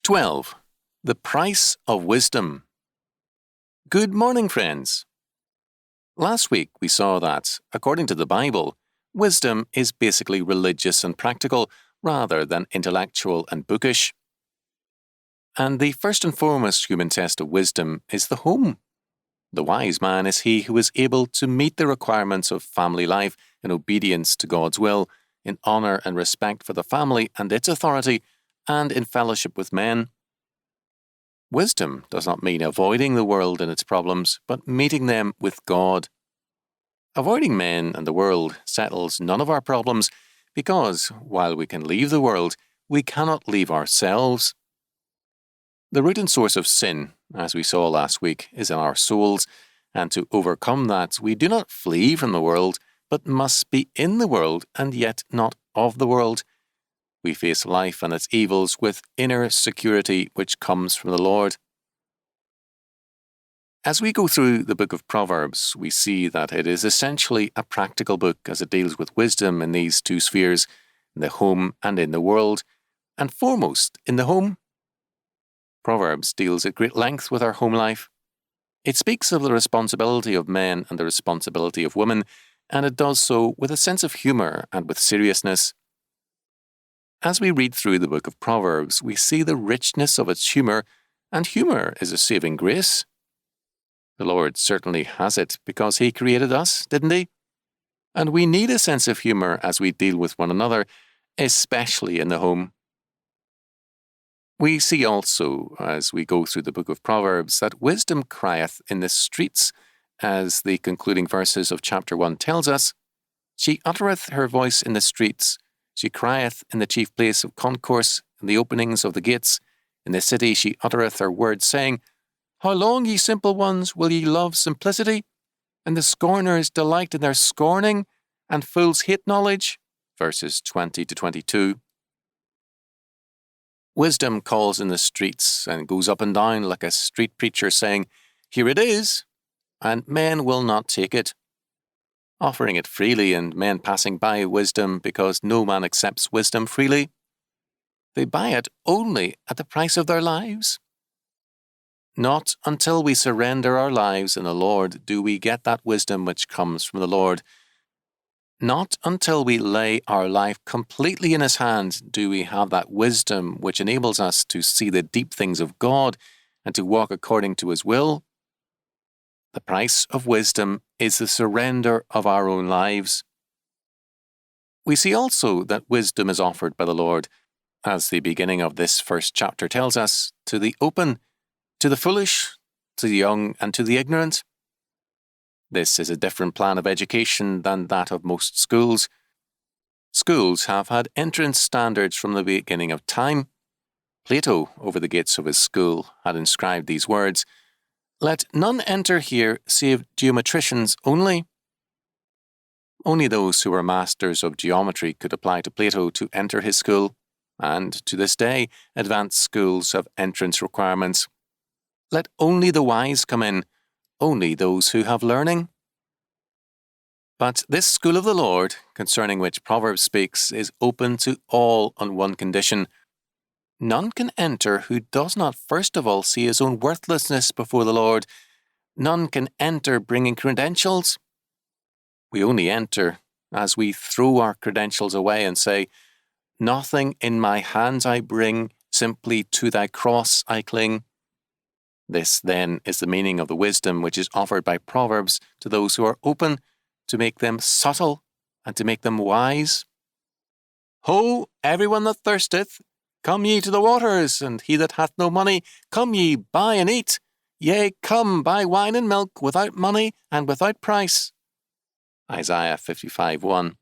12. The Price of Wisdom. Good morning, friends. Last week we saw that, according to the Bible, wisdom is basically religious and practical rather than intellectual and bookish. And the first and foremost human test of wisdom is the home. The wise man is he who is able to meet the requirements of family life in obedience to God's will, in honor and respect for the family and its authority, and in fellowship with men. Wisdom does not mean avoiding the world and its problems, but meeting them with God. Avoiding men and the world settles none of our problems because, while we can leave the world, we cannot leave ourselves. The root and source of sin, as we saw last week, is in our souls, and to overcome that, we do not flee from the world, but must be in the world and yet not of the world. We face life and its evils with inner security which comes from the Lord. As we go through the book of Proverbs, we see that it is essentially a practical book as it deals with wisdom in these two spheres, in the home and in the world, and foremost in the home. Proverbs deals at great length with our home life. It speaks of the responsibility of men and the responsibility of women, and it does so with a sense of humour and with seriousness. As we read through the book of Proverbs, we see the richness of its humour, and humour is a saving grace. The Lord certainly has it because He created us, didn't He? And we need a sense of humour as we deal with one another, especially in the home. We see also, as we go through the book of Proverbs, that wisdom crieth in the streets, as the concluding verses of chapter 1 tells us. She uttereth her voice in the streets. She crieth in the chief place of concourse, in the openings of the gates. In the city she uttereth her words, saying, How long, ye simple ones, will ye love simplicity? And the scorners delight in their scorning, and fools hate knowledge. Verses 20 to 22. Wisdom calls in the streets and goes up and down like a street preacher saying, Here it is, and men will not take it. Offering it freely and men passing by wisdom because no man accepts wisdom freely. They buy it only at the price of their lives. Not until we surrender our lives in the Lord do we get that wisdom which comes from the Lord. Not until we lay our life completely in His hands do we have that wisdom which enables us to see the deep things of God and to walk according to His will. The price of wisdom is the surrender of our own lives. We see also that wisdom is offered by the Lord, as the beginning of this first chapter tells us, to the open, to the foolish, to the young, and to the ignorant. This is a different plan of education than that of most schools. Schools have had entrance standards from the beginning of time. Plato, over the gates of his school, had inscribed these words, Let none enter here save geometricians only. Only those who were masters of geometry could apply to Plato to enter his school, and to this day advanced schools have entrance requirements. Let only the wise come in, only those who have learning. But this school of the Lord, concerning which Proverbs speaks, is open to all on one condition. None can enter who does not first of all see his own worthlessness before the Lord. None can enter bringing credentials. We only enter as we throw our credentials away and say, Nothing in my hands I bring, simply to thy cross I cling. This, then, is the meaning of the wisdom which is offered by Proverbs to those who are open, to make them subtle and to make them wise. Ho, everyone that thirsteth, come ye to the waters, and he that hath no money, come ye, buy and eat. Yea, come, buy wine and milk without money and without price. Isaiah 55:1.